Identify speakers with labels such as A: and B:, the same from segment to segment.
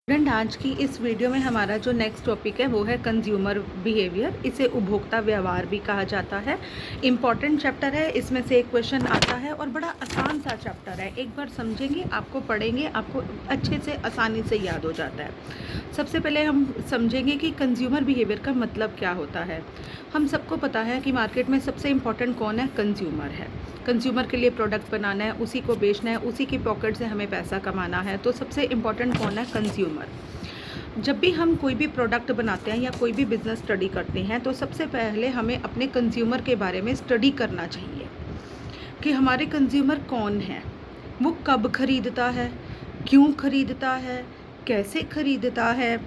A: Friend, आज की इस वीडियो में हमारा जो नेक्स्ट टॉपिक है वो है कंज्यूमर बिहेवियर। इसे उपभोक्ता व्यवहार भी कहा जाता है। इम्पॉर्टेंट चैप्टर है, इसमें से एक क्वेश्चन आता है और बड़ा आसान सा चैप्टर है। एक बार समझेंगे, आपको पढ़ेंगे, आपको अच्छे से आसानी से याद हो जाता है। सबसे पहले हम समझेंगे कि कंज्यूमर बिहेवियर का मतलब क्या होता है। हम सबको पता है कि मार्केट में सबसे इम्पॉर्टेंट कौन है? कंज्यूमर है। कंज्यूमर के लिए प्रोडक्ट बनाना है, उसी को बेचना है, उसी की पॉकेट से हमें पैसा कमाना है। तो सबसे इम्पॉर्टेंट कौन है? कंज्यूमर। जब भी हम कोई भी प्रोडक्ट बनाते हैं या कोई भी बिज़नेस स्टडी करते हैं तो सबसे पहले हमें अपने कंज्यूमर के बारे में स्टडी करना चाहिए कि हमारे कंज्यूमर कौन हैं, वो कब खरीदता है, क्यों खरीदता है, कैसे खरीदता है।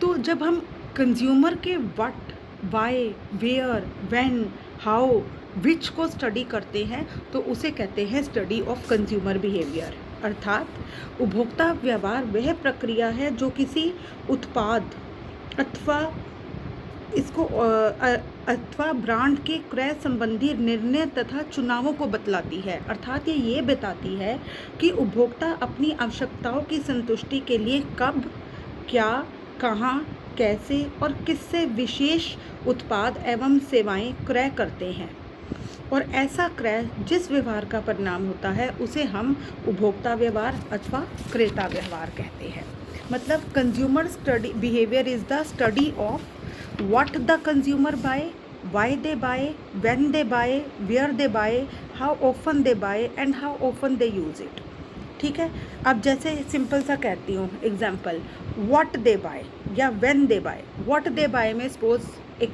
A: तो जब हम कंज्यूमर के what, why, where, when, how, which को स्टडी करते हैं तो उसे कहते हैं स्टडी ऑफ कंज्यूमर बिहेवियर। अर्थात उपभोक्ता व्यवहार वह प्रक्रिया है जो किसी उत्पाद अथवा अथवा ब्रांड के क्रय संबंधी निर्णय तथा चुनावों को बतलाती है। अर्थात ये बताती है कि उपभोक्ता अपनी आवश्यकताओं की संतुष्टि के लिए कब, क्या, कहाँ, कैसे और किससे विशेष उत्पाद एवं सेवाएं क्रय करते हैं। और ऐसा क्रय जिस व्यवहार का परिणाम होता है उसे हम उपभोक्ता व्यवहार अथवा क्रेता व्यवहार कहते हैं। मतलब consumer study behaviour is the study of what the consumer buy, why they buy, when they buy, where they buy, how often they buy and how often they use it. ठीक है। अब जैसे सिंपल सा कहती हूँ example, what they buy या when they buy. What they buy में suppose एक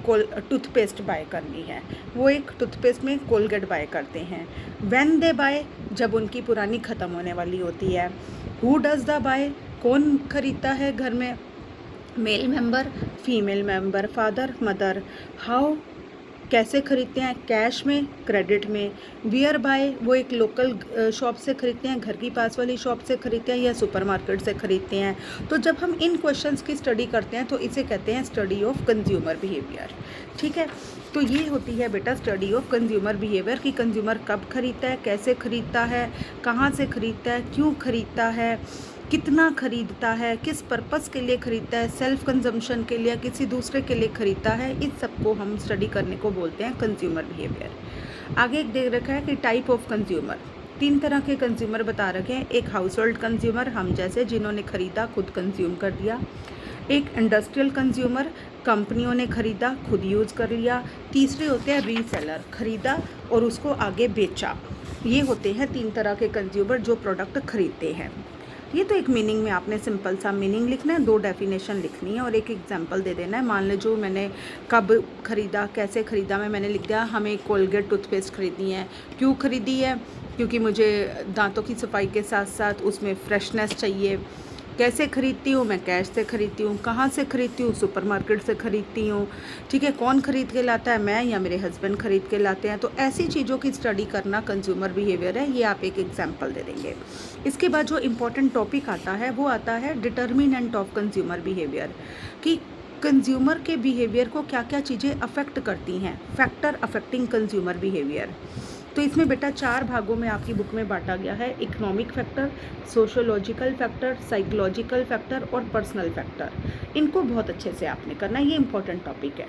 A: टूथपेस्ट बाय करनी है, वो एक टूथपेस्ट में कोलगेट बाय करते हैं। व्हेन दे बाय जब उनकी पुरानी ख़त्म होने वाली होती है। हु डज़ द बाय, कौन खरीदता है घर में, male member, female member, father, mother. How कैसे खरीदते हैं, कैश में, क्रेडिट में। वियर बाय वो एक लोकल शॉप से खरीदते हैं, घर की पास वाली शॉप से खरीदते हैं या सुपरमार्केट से खरीदते हैं। तो जब हम इन क्वेश्चंस की स्टडी करते हैं तो इसे कहते हैं स्टडी ऑफ कंज्यूमर बिहेवियर। ठीक है। तो ये होती है बेटा स्टडी ऑफ कंज्यूमर बिहेवियर कि कंज्यूमर कब खरीदता है, कैसे खरीदता है, कहाँ से खरीदता है, क्यों खरीदता है, कितना खरीदता है, किस पर्पस के लिए खरीदता है, सेल्फ कंजम्पशन के लिए, किसी दूसरे के लिए खरीदता है। इस सब को हम स्टडी करने को बोलते हैं कंज्यूमर बिहेवियर। आगे एक दे रखा है कि टाइप ऑफ कंज्यूमर। 3 तरह के कंज्यूमर बता रखे हैं। एक हाउस होल्ड कंज्यूमर, हम जैसे जिन्होंने खरीदा खुद कंज्यूम कर दिया। एक इंडस्ट्रियल कंज्यूमर, कंपनियों ने खरीदा खुद यूज़ कर लिया। तीसरे होते हैं रीसेलर, खरीदा और उसको आगे बेचा। ये होते हैं 3 तरह के कंज्यूमर जो प्रोडक्ट खरीदते हैं। ये तो एक मीनिंग में आपने सिंपल सा मीनिंग लिखना है, 2 डेफिनेशन लिखनी है और एक एग्जांपल दे देना है। मान लो जो मैंने कब खरीदा, कैसे खरीदा, मैंने लिख दिया हमें कोलगेट टूथपेस्ट खरीदनी है। क्यों खरीदी है? क्योंकि मुझे दांतों की सफाई के साथ साथ उसमें फ्रेशनेस चाहिए। कैसे खरीदती हूँ? मैं कैश से खरीदती हूँ। कहाँ से खरीदती हूँ? सुपरमार्केट से खरीदती हूँ। ठीक है। कौन खरीद के लाता है? मैं या मेरे हस्बैंड खरीद के लाते हैं। तो ऐसी चीज़ों की स्टडी करना कंज्यूमर बिहेवियर है। ये आप एक एग्जांपल दे देंगे। इसके बाद जो इम्पोर्टेंट टॉपिक आता है वो आता है डिटर्मिनेंट ऑफ कंज्यूमर बिहेवियर कि कंज्यूमर के बिहेवियर को क्या क्या चीज़ें अफेक्ट करती हैं। Factor affecting consumer behaviour. तो इसमें बेटा 4 भागों में आपकी बुक में बांटा गया है। Economic factor, sociological factor, psychological factor और पर्सनल फैक्टर। इनको बहुत अच्छे से आपने करना, ये इंपॉर्टेंट टॉपिक है।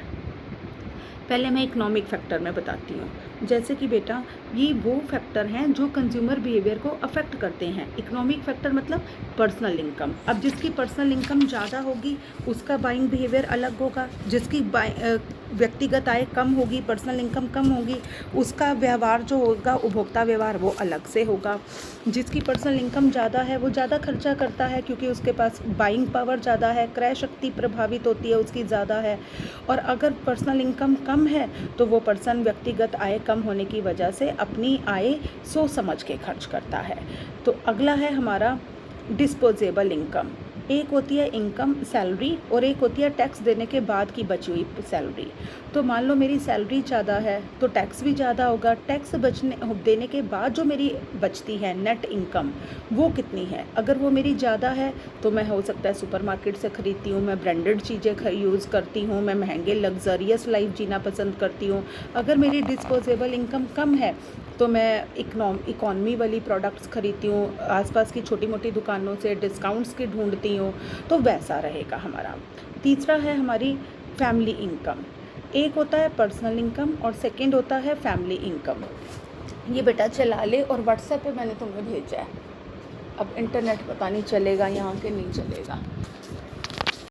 A: पहले मैं इकोनॉमिक फैक्टर में बताती हूँ। जैसे कि बेटा ये वो फैक्टर हैं जो कंज्यूमर बिहेवियर को अफेक्ट करते हैं। इकोनॉमिक फैक्टर मतलब पर्सनल इनकम। अब जिसकी पर्सनल इनकम ज़्यादा होगी उसका बाइंग बिहेवियर अलग होगा। जिसकी व्यक्तिगत आय कम होगी, पर्सनल इनकम कम होगी, उसका व्यवहार जो होगा उपभोक्ता व्यवहार वो अलग से होगा। जिसकी पर्सनल इनकम ज़्यादा है वो ज़्यादा खर्चा करता है क्योंकि उसके पास बाइंग पावर ज़्यादा है, क्रय शक्ति प्रभावित होती है उसकी ज़्यादा है। और अगर पर्सनल इनकम कम है तो वो पर्सन व्यक्तिगत आय कम होने की वजह से अपनी आय सोच समझ के खर्च करता है। तो अगला है हमारा डिस्पोजेबल इनकम। एक होती है इनकम सैलरी और एक होती है टैक्स देने के बाद की बची हुई सैलरी। तो मान लो मेरी सैलरी ज़्यादा है तो टैक्स भी ज़्यादा होगा। टैक्स देने के बाद जो मेरी बचती है नेट इनकम वो कितनी है? अगर वो मेरी ज़्यादा है तो मैं हो सकता है सुपरमार्केट से ख़रीदती हूँ, मैं ब्रांडेड चीज़ें यूज़ करती हूँ, मैं महंगे लग्जरियस लाइफ जीना पसंद करती हूँ। अगर मेरी डिस्पोजेबल इनकम कम है तो मैं इकॉनमी वाली प्रोडक्ट्स खरीदती हूँ, आसपास की छोटी मोटी दुकानों से डिस्काउंट्स की ढूंढती हूँ, तो वैसा रहेगा हमारा। तीसरा है हमारी फैमिली इनकम। एक होता है पर्सनल इनकम और सेकंड होता है फैमिली इनकम। ये बेटा चला ले, और व्हाट्सएप पे मैंने तुम्हें भेजा है। अब इंटरनेट पता नहीं चलेगा यहाँ के नहीं चलेगा।